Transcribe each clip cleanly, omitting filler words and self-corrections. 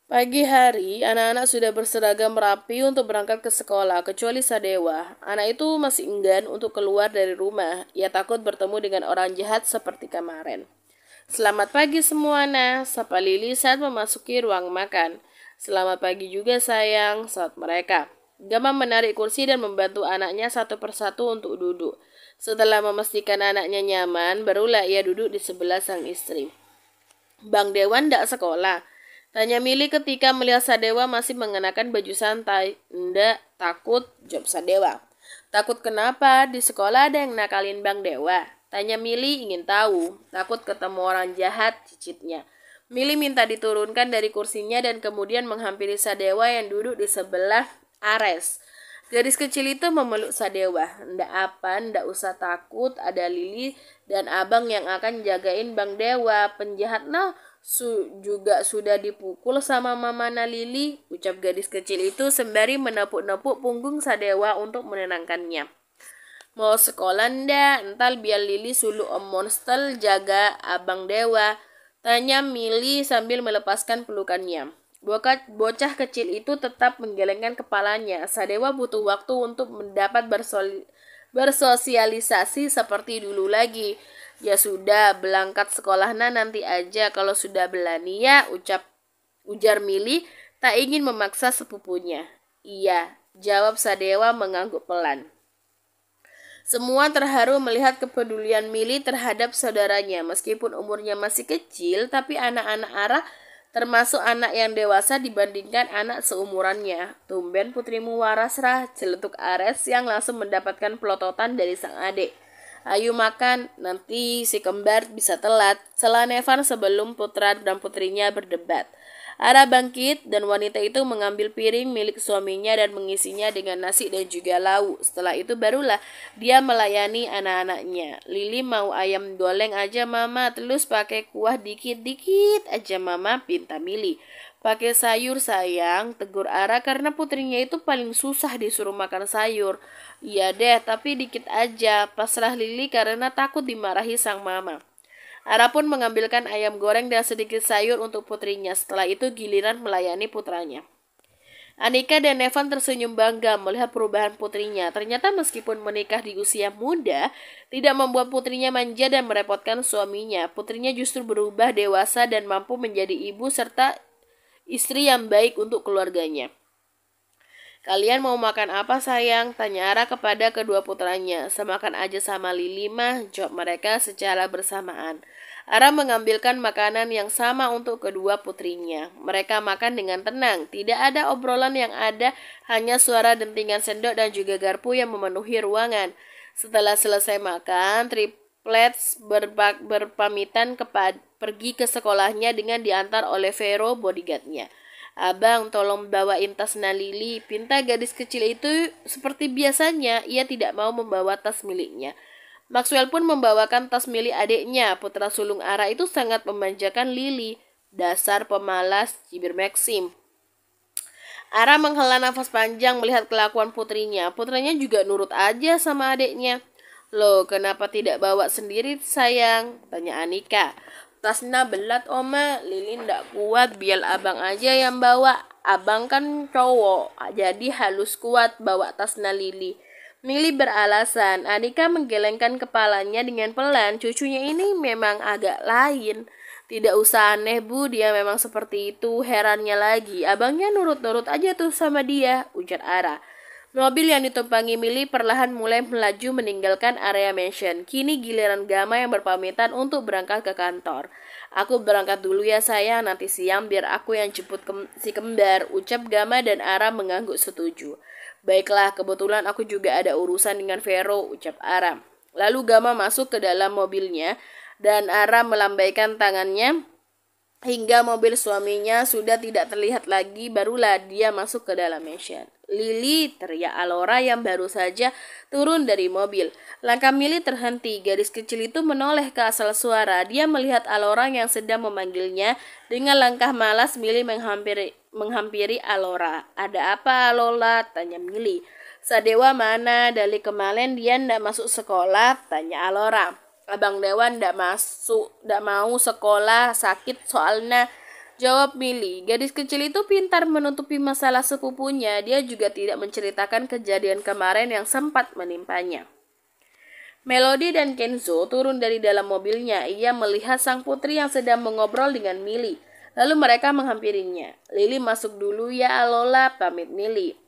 Pagi hari, anak-anak sudah berseragam rapi untuk berangkat ke sekolah, kecuali Sadewa. Anak itu masih enggan untuk keluar dari rumah. Ia takut bertemu dengan orang jahat seperti kemarin. Selamat pagi semua, Nah, sapa Lili saat memasuki ruang makan. Selamat pagi juga sayang, saat mereka. Gama menarik kursi dan membantu anaknya satu persatu untuk duduk. Setelah memastikan anaknya nyaman, barulah ia duduk di sebelah sang istri. Bang Dewan ndak sekolah? Tanya Mili ketika melihat Sadewa masih mengenakan baju santai. Ndak, takut, jawab Sadewa. Takut kenapa? Di sekolah ada yang nakalin Bang Dewa. Tanya Mili ingin tahu. Takut ketemu orang jahat, cicitnya. Mili minta diturunkan dari kursinya dan kemudian menghampiri Sadewa yang duduk di sebelah Ares. Gadis kecil itu memeluk Sadewa. Ndak apa, ndak usah takut, ada Lili dan abang yang akan jagain Bang Dewa. Penjahat nah juga sudah dipukul sama Mamana Lili, ucap gadis kecil itu sembari menepuk-nepuk punggung Sadewa untuk menenangkannya. Mau sekolah ndak? Entar biar Lili suluh Om Monster jaga Abang Dewa, tanya Mili sambil melepaskan pelukannya. Bocah kecil itu tetap menggelengkan kepalanya. Sadewa butuh waktu untuk mendapat bersosialisasi seperti dulu lagi. Ya sudah, berangkat sekolahnya nanti aja kalau sudah berani ya, ujar Mili tak ingin memaksa sepupunya. Iya, jawab Sadewa mengangguk pelan. Semua terharu melihat kepedulian Mili terhadap saudaranya. Meskipun umurnya masih kecil, tapi anak-anak Ara termasuk anak yang dewasa dibandingkan anak seumurannya. Tumben putrimu warasrah, celetuk Ares yang langsung mendapatkan pelototan dari sang adik. Ayo makan, nanti si kembar bisa telat, sela Nevan sebelum putra dan putrinya berdebat. Ara bangkit dan wanita itu mengambil piring milik suaminya dan mengisinya dengan nasi dan juga lauk. Setelah itu barulah dia melayani anak-anaknya. Lili mau ayam goreng aja mama, terus pakai kuah dikit-dikit aja mama, pinta Mili. Pakai sayur sayang, tegur Ara karena putrinya itu paling susah disuruh makan sayur. Iya deh, tapi dikit aja, pasrah Lili karena takut dimarahi sang mama. Ara pun mengambilkan ayam goreng dan sedikit sayur untuk putrinya. Setelah itu giliran melayani putranya. Anika dan Nevan tersenyum bangga melihat perubahan putrinya. Ternyata meskipun menikah di usia muda, tidak membuat putrinya manja dan merepotkan suaminya. Putrinya justru berubah dewasa dan mampu menjadi ibu serta istri yang baik untuk keluarganya. Kalian mau makan apa sayang? Tanya Ara kepada kedua putranya. Semakan aja sama Lili mah, jawab mereka secara bersamaan. Ara mengambilkan makanan yang sama untuk kedua putrinya. Mereka makan dengan tenang. Tidak ada obrolan yang ada, hanya suara dentingan sendok dan juga garpu yang memenuhi ruangan. Setelah selesai makan, triplets berpamitan pergi ke sekolahnya dengan diantar oleh Vero bodyguardnya. Abang, tolong bawain tas Lili. Pinta gadis kecil itu seperti biasanya, ia tidak mau membawa tas miliknya. Maxwell pun membawakan tas milik adiknya. Putra sulung Ara itu sangat memanjakan Lili. Dasar pemalas, cibir Maxim. Ara menghela nafas panjang melihat kelakuan putrinya. Putranya juga nurut aja sama adiknya. Loh, kenapa tidak bawa sendiri sayang? Tanya Anika. Tasnya belat oma, Lili ndak kuat, biar abang aja yang bawa. Abang kan cowok, jadi halus kuat bawa tasnya Lili. Mili beralasan. Anika menggelengkan kepalanya dengan pelan. Cucunya ini memang agak lain. Tidak usah aneh bu, dia memang seperti itu. Herannya lagi, abangnya nurut-nurut aja tuh sama dia, ujar Ara. Mobil yang ditumpangi Mili perlahan mulai melaju meninggalkan area mansion. Kini giliran Gama yang berpamitan untuk berangkat ke kantor. Aku berangkat dulu ya sayang, nanti siang biar aku yang jemput si kembar, ucap Gama dan Ara mengangguk setuju. Baiklah, kebetulan aku juga ada urusan dengan Vero, ucap Ara. Lalu Gama masuk ke dalam mobilnya dan Ara melambaikan tangannya hingga mobil suaminya sudah tidak terlihat lagi, barulah dia masuk ke dalam mansion. Lili, teriak Alora yang baru saja turun dari mobil. Langkah Mili terhenti. Gadis kecil itu menoleh ke asal suara. Dia melihat Alora yang sedang memanggilnya. Dengan langkah malas Mili menghampiri Alora. Ada apa Alola? Tanya Mili. Sadewa mana? Dari kemarin dia ndak masuk sekolah? Tanya Alora. Abang Dewan ndak mau sekolah, sakit soalnya. Jawab Mili. Gadis kecil itu pintar menutupi masalah sepupunya. Dia juga tidak menceritakan kejadian kemarin yang sempat menimpanya. Melody dan Kenzo turun dari dalam mobilnya. Ia melihat sang putri yang sedang mengobrol dengan Mili. Lalu mereka menghampirinya. Lili masuk dulu ya Alola, pamit Mili.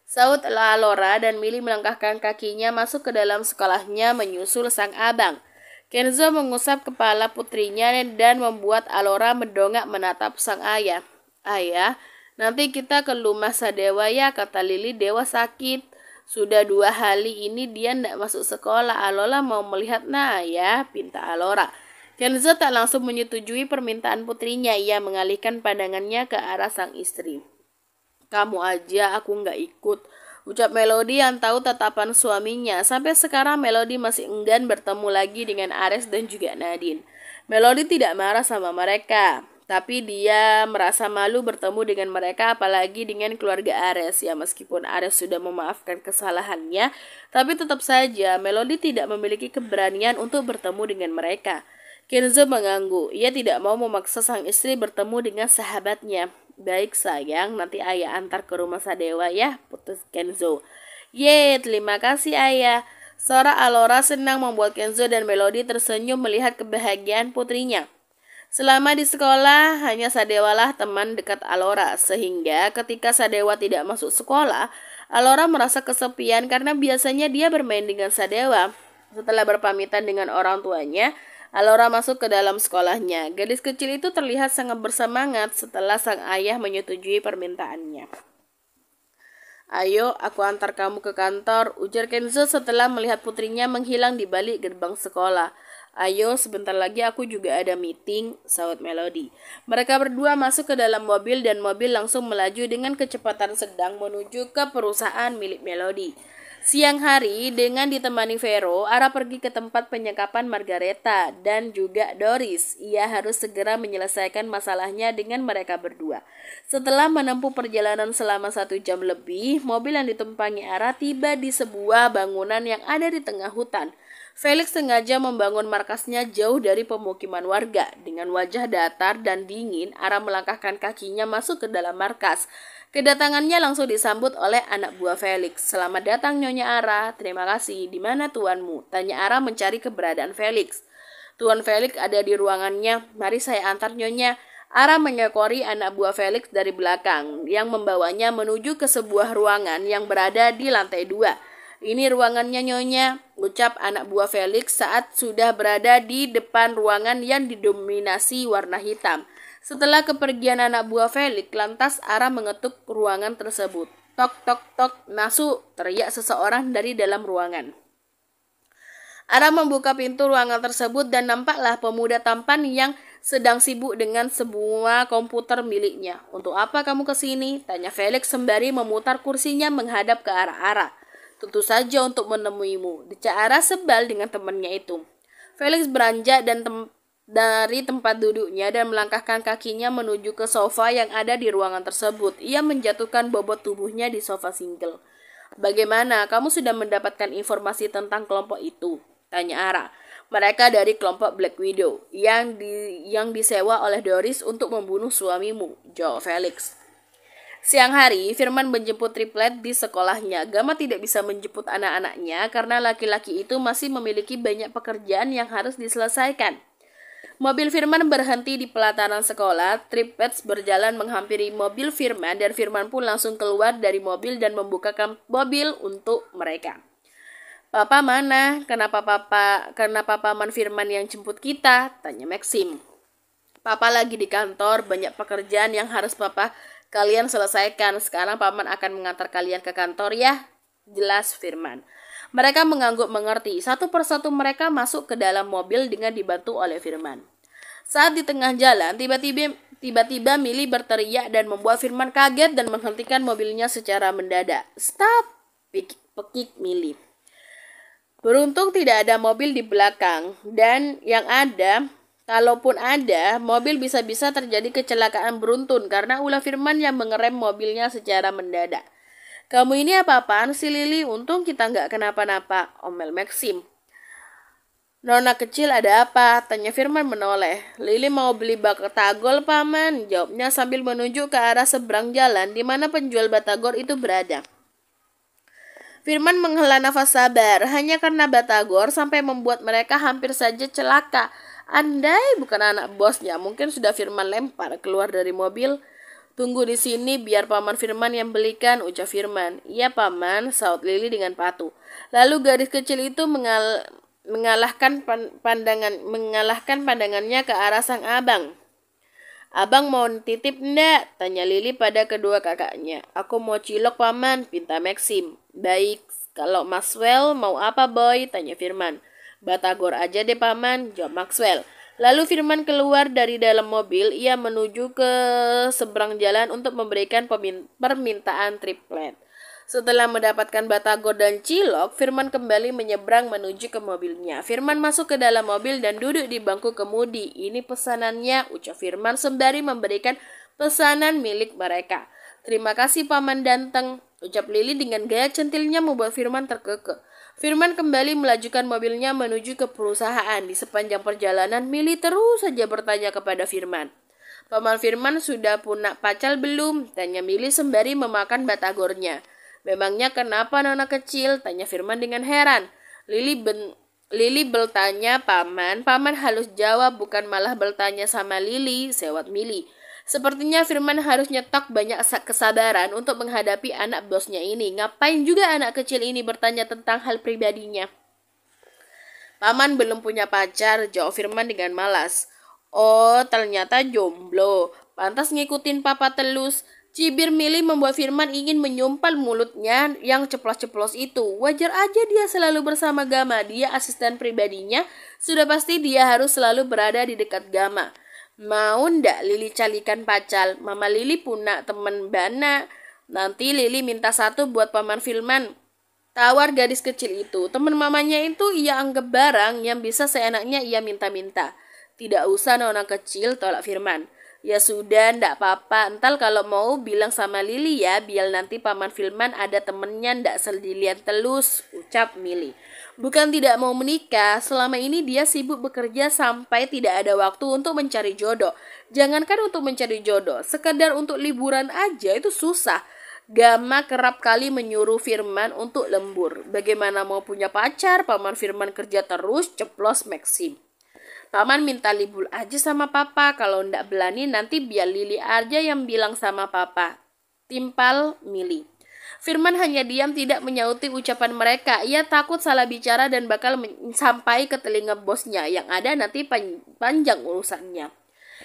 Saud Alora dan Mili melangkahkan kakinya masuk ke dalam sekolahnya menyusul sang abang. Kenzo mengusap kepala putrinya dan membuat Alora mendongak menatap sang ayah. Ayah, nanti kita ke rumah Sadewa ya, kata Lili. Dewa sakit. Sudah 2 hari ini dia tidak masuk sekolah. Alola mau melihat ayah, pinta Alora. Kenzo tak langsung menyetujui permintaan putrinya. Ia mengalihkan pandangannya ke arah sang istri. Kamu aja, aku nggak ikut, ucap Melody yang tahu tatapan suaminya. Sampai sekarang Melody masih enggan bertemu lagi dengan Ares dan juga Nadine. Melody tidak marah sama mereka, tapi dia merasa malu bertemu dengan mereka, apalagi dengan keluarga Ares. Ya, meskipun Ares sudah memaafkan kesalahannya, tapi tetap saja Melody tidak memiliki keberanian untuk bertemu dengan mereka. Kenzo mengangguk. Ia tidak mau memaksa sang istri bertemu dengan sahabatnya. Baik sayang, nanti ayah antar ke rumah Sadewa ya, putus Kenzo. Ye, terima kasih ayah. Suara Alora senang membuat Kenzo dan Melody tersenyum melihat kebahagiaan putrinya. Selama di sekolah, hanya Sadewalah teman dekat Alora, sehingga ketika Sadewa tidak masuk sekolah, Alora merasa kesepian karena biasanya dia bermain dengan Sadewa. Setelah berpamitan dengan orang tuanya, Alora masuk ke dalam sekolahnya. Gadis kecil itu terlihat sangat bersemangat setelah sang ayah menyetujui permintaannya. Ayo, aku antar kamu ke kantor, ujar Kenzo setelah melihat putrinya menghilang di balik gerbang sekolah. Ayo, sebentar lagi aku juga ada meeting, saut Melody. Mereka berdua masuk ke dalam mobil dan mobil langsung melaju dengan kecepatan sedang menuju ke perusahaan milik Melody. Siang hari, dengan ditemani Vero, Ara pergi ke tempat penyekapan Margareta dan juga Doris. Ia harus segera menyelesaikan masalahnya dengan mereka berdua. Setelah menempuh perjalanan selama 1 jam lebih, mobil yang ditumpangi Ara tiba di sebuah bangunan yang ada di tengah hutan. Felix sengaja membangun markasnya jauh dari pemukiman warga. Dengan wajah datar dan dingin, Ara melangkahkan kakinya masuk ke dalam markas. Kedatangannya langsung disambut oleh anak buah Felix. Selamat datang Nyonya Ara. Terima kasih. Di mana tuanmu? Tanya Ara mencari keberadaan Felix. Tuan Felix ada di ruangannya. Mari saya antar Nyonya. Ara menyekori anak buah Felix dari belakang yang membawanya menuju ke sebuah ruangan yang berada di lantai 2. Ini ruangannya Nyonya, ucap anak buah Felix saat sudah berada di depan ruangan yang didominasi warna hitam. Setelah kepergian anak buah Felix, lantas Ara mengetuk ruangan tersebut. Tok, tok, tok, masuk, teriak seseorang dari dalam ruangan. Ara membuka pintu ruangan tersebut dan nampaklah pemuda tampan yang sedang sibuk dengan sebuah komputer miliknya. Untuk apa kamu kesini? Tanya Felix sembari memutar kursinya menghadap ke arah Ara. Tentu saja untuk menemuimu. Decak Ara sebal dengan temannya itu. Felix beranjak dari tempat duduknya dan melangkahkan kakinya menuju ke sofa yang ada di ruangan tersebut. Ia menjatuhkan bobot tubuhnya di sofa single. Bagaimana? Kamu sudah mendapatkan informasi tentang kelompok itu? Tanya Ara. Mereka dari kelompok Black Widow yang disewa oleh Doris untuk membunuh suamimu, jawab Felix. Siang hari, Firman menjemput Triplet di sekolahnya. Gama tidak bisa menjemput anak-anaknya karena laki-laki itu masih memiliki banyak pekerjaan yang harus diselesaikan. Mobil Firman berhenti di pelataran sekolah. Triplet berjalan menghampiri mobil Firman dan Firman pun langsung keluar dari mobil dan membukakan mobil untuk mereka. Papa mana? Kenapa paman Firman yang jemput kita? Tanya Maxim. Papa lagi di kantor, banyak pekerjaan yang harus kalian selesaikan. Sekarang paman akan mengantar kalian ke kantor ya, jelas Firman. Mereka mengangguk mengerti. Satu persatu mereka masuk ke dalam mobil dengan dibantu oleh Firman. Saat di tengah jalan, tiba-tiba Millie berteriak dan membuat Firman kaget dan menghentikan mobilnya secara mendadak. Stop! Pekik Millie. Beruntung tidak ada mobil di belakang dan yang ada, kalaupun ada, mobil bisa-bisa terjadi kecelakaan beruntun karena ulah Firman yang mengerem mobilnya secara mendadak. Kamu ini apa-apaan sih Lily? Untung kita nggak kenapa-napa, omel Maxim. Nona kecil, ada apa? Tanya Firman menoleh. Lili mau beli batagor, Paman, jawabnya sambil menunjuk ke arah seberang jalan di mana penjual batagor itu berada. Firman menghela nafas sabar, hanya karena batagor sampai membuat mereka hampir saja celaka. Andai bukan anak bosnya, mungkin sudah Firman lempar keluar dari mobil. Tunggu di sini biar Paman Firman yang belikan, ucap Firman. Iya Paman, saut Lili dengan patuh. Lalu gadis kecil itu mengalahkan pandangannya ke arah sang abang. Abang mau titip ndak? Tanya Lili pada kedua kakaknya. Aku mau cilok Paman, pinta Maxim. Baik, kalau Maxwell mau apa boy? Tanya Firman. Batagor aja deh Paman, jawab Maxwell. Lalu Firman keluar dari dalam mobil, ia menuju ke seberang jalan untuk memberikan permintaan triplet. Setelah mendapatkan batagor dan cilok, Firman kembali menyeberang menuju ke mobilnya. Firman masuk ke dalam mobil dan duduk di bangku kemudi. Ini pesanannya, ucap Firman sembari memberikan pesanan milik mereka. Terima kasih Paman Danteng, ucap Lili dengan gaya centilnya membuat Firman terkekeh. Firman kembali melajukan mobilnya menuju ke perusahaan. Di sepanjang perjalanan, Mili terus saja bertanya kepada Firman. Paman Firman sudah punya pacar belum? Tanya Mili sembari memakan batagornya. Memangnya kenapa Nona kecil? Tanya Firman dengan heran. Lili bertanya Paman halus jawab, bukan malah bertanya sama Lili, sewot Mili. Sepertinya Firman harus nyetok banyak kesabaran untuk menghadapi anak bosnya ini. Ngapain juga anak kecil ini bertanya tentang hal pribadinya? Paman belum punya pacar, jawab Firman dengan malas. Oh, ternyata jomblo. Pantas ngikutin papa telus. Cibir Mili membuat Firman ingin menyumpal mulutnya yang ceplos-ceplos itu. Wajar aja dia selalu bersama Gama. Dia asisten pribadinya. Sudah pasti dia harus selalu berada di dekat Gama. Mau ndak Lili calikan pacar? Mama Lili punya temen bana. Nanti Lili minta satu buat Paman Firman. Tawar gadis kecil itu. Teman mamanya itu ia anggap barang yang bisa seenaknya ia minta-minta. Tidak usah Nona kecil, tolak Firman. Ya sudah, ndak apa-apa. Entar kalau mau bilang sama Lili ya, biar nanti Paman Firman ada temennya ndak sendirian telus, ucap Mili. Bukan tidak mau menikah, selama ini dia sibuk bekerja sampai tidak ada waktu untuk mencari jodoh. Jangankan untuk mencari jodoh, sekedar untuk liburan aja itu susah. Gama kerap kali menyuruh Firman untuk lembur. Bagaimana mau punya pacar, Paman Firman kerja terus, ceplos Maxim. Paman minta libur aja sama papa. Kalau ndak berani nanti biar Lili aja yang bilang sama papa, timpal Mili. Firman hanya diam tidak menyauti ucapan mereka. Ia takut salah bicara dan bakal sampai ke telinga bosnya. Yang ada nanti panjang urusannya.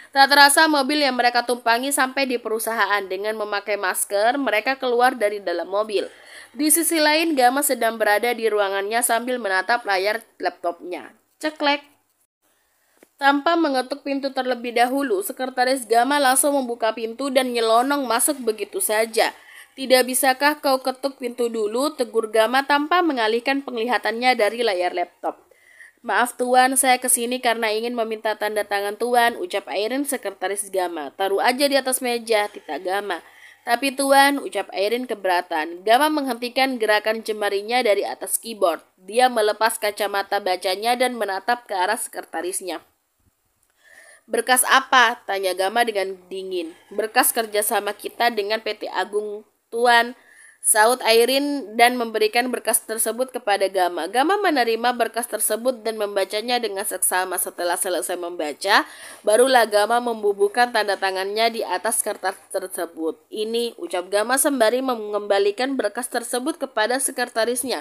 Tak terasa mobil yang mereka tumpangi sampai di perusahaan. Dengan memakai masker, mereka keluar dari dalam mobil. Di sisi lain, Gama sedang berada di ruangannya sambil menatap layar laptopnya. Ceklek. Tanpa mengetuk pintu terlebih dahulu, sekretaris Gama langsung membuka pintu dan nyelonong masuk begitu saja. Tidak bisakah kau ketuk pintu dulu? Tegur Gama tanpa mengalihkan penglihatannya dari layar laptop. Maaf Tuan, saya kesini karena ingin meminta tanda tangan Tuan, ucap Airin sekretaris Gama. Taruh aja di atas meja, tita Gama. Tapi Tuan, ucap Airin keberatan. Gama menghentikan gerakan jemarinya dari atas keyboard. Dia melepas kacamata bacanya dan menatap ke arah sekretarisnya. Berkas apa? Tanya Gama dengan dingin. Berkas kerjasama kita dengan PT Agung Tuan, saut Airin dan memberikan berkas tersebut kepada Gama. Gama menerima berkas tersebut dan membacanya dengan seksama. Setelah selesai membaca, barulah Gama membubuhkan tanda tangannya di atas kertas tersebut. Ini, ucap Gama sembari mengembalikan berkas tersebut kepada sekretarisnya.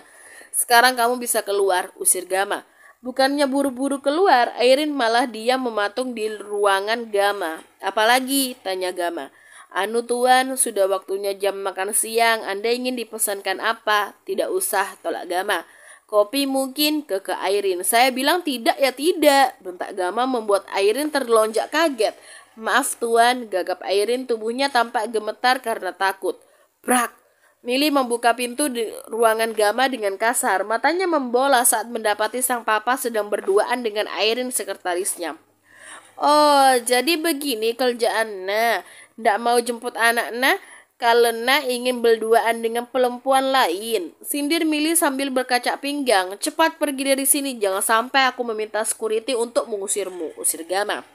Sekarang kamu bisa keluar, usir Gama. Bukannya buru-buru keluar, Airin malah diam mematung di ruangan Gama. Apalagi? Tanya Gama. Anu Tuan, sudah waktunya jam makan siang. Anda ingin dipesankan apa? Tidak usah, tolak Gama. Kopi mungkin, keke Airin. Saya bilang tidak ya tidak. Bentak Gama membuat Airin terlonjak kaget. Maaf Tuan, gagap Airin, tubuhnya tampak gemetar karena takut. Brak! Mili membuka pintu di ruangan Gama dengan kasar. Matanya membola saat mendapati sang papa sedang berduaan dengan Airin sekretarisnya. Oh, jadi begini kerjaannya. Ndak mau jemput anaknya? Karena ingin berduaan dengan perempuan lain. Sindir Mili sambil berkaca pinggang. Cepat pergi dari sini, jangan sampai aku meminta security untuk mengusirmu, usir Gama.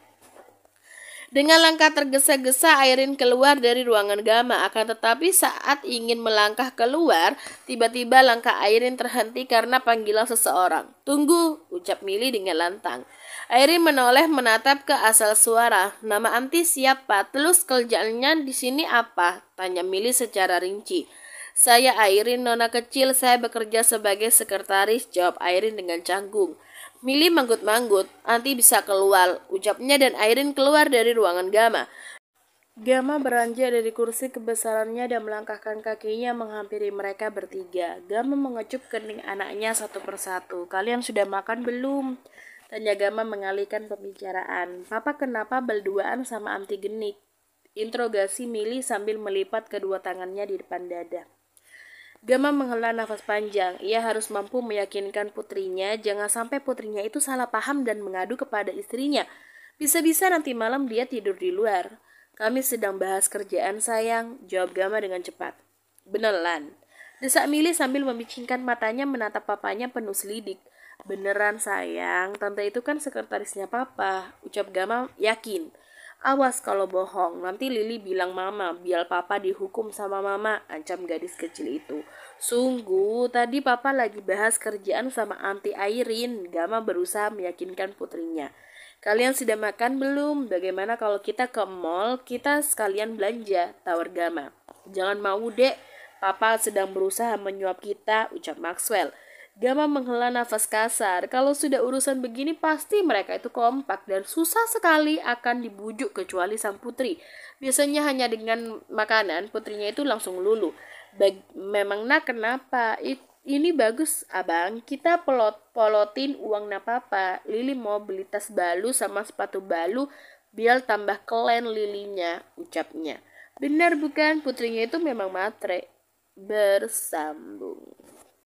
Dengan langkah tergesa-gesa Airin keluar dari ruangan Gama. Akan tetapi saat ingin melangkah keluar, tiba-tiba langkah Airin terhenti karena panggilan seseorang. Tunggu, ucap Mili dengan lantang. Airin menoleh menatap ke asal suara. Nama anti siapa? Terus kerjaannya di sini apa? Tanya Mili secara rinci. Saya Airin, nona kecil. Saya bekerja sebagai sekretaris, jawab Airin dengan canggung. Mili manggut-manggut. Anti bisa keluar, ucapnya, dan Airin keluar dari ruangan Gama. Gama beranjak dari kursi kebesarannya dan melangkahkan kakinya menghampiri mereka bertiga. Gama mengecup kening anaknya satu persatu. Kalian sudah makan belum? Tanya Gama mengalihkan pembicaraan. Papa kenapa berduaan sama anti genik? Interogasi Mili sambil melipat kedua tangannya di depan dada. Gama menghela nafas panjang. Ia harus mampu meyakinkan putrinya, jangan sampai putrinya itu salah paham dan mengadu kepada istrinya. Bisa-bisa nanti malam dia tidur di luar. Kami sedang bahas kerjaan sayang, jawab Gama dengan cepat. Beneran, desak Mili sambil membicingkan matanya menatap papanya penuh selidik. Beneran sayang, tante itu kan sekretarisnya papa, ucap Gama yakin. Awas kalau bohong, nanti Lili bilang mama, biar papa dihukum sama mama, ancam gadis kecil itu. Sungguh, tadi papa lagi bahas kerjaan sama anti Airin. Gama berusaha meyakinkan putrinya. Kalian sudah makan belum? Bagaimana kalau kita ke mall, kita sekalian belanja, tawar Gama. Jangan mau dek, papa sedang berusaha menyuap kita, ucap Maxwell. Gama menghela nafas kasar. Kalau sudah urusan begini pasti mereka itu kompak dan susah sekali akan dibujuk kecuali sang putri. Biasanya hanya dengan makanan putrinya itu langsung luluh. Memang nak kenapa? Ini bagus abang, kita polotin uang nak papa. Lili mau beli tas balu sama sepatu balu biar tambah keren lilinya, ucapnya. Benar bukan, putrinya itu memang matre. Bersambung.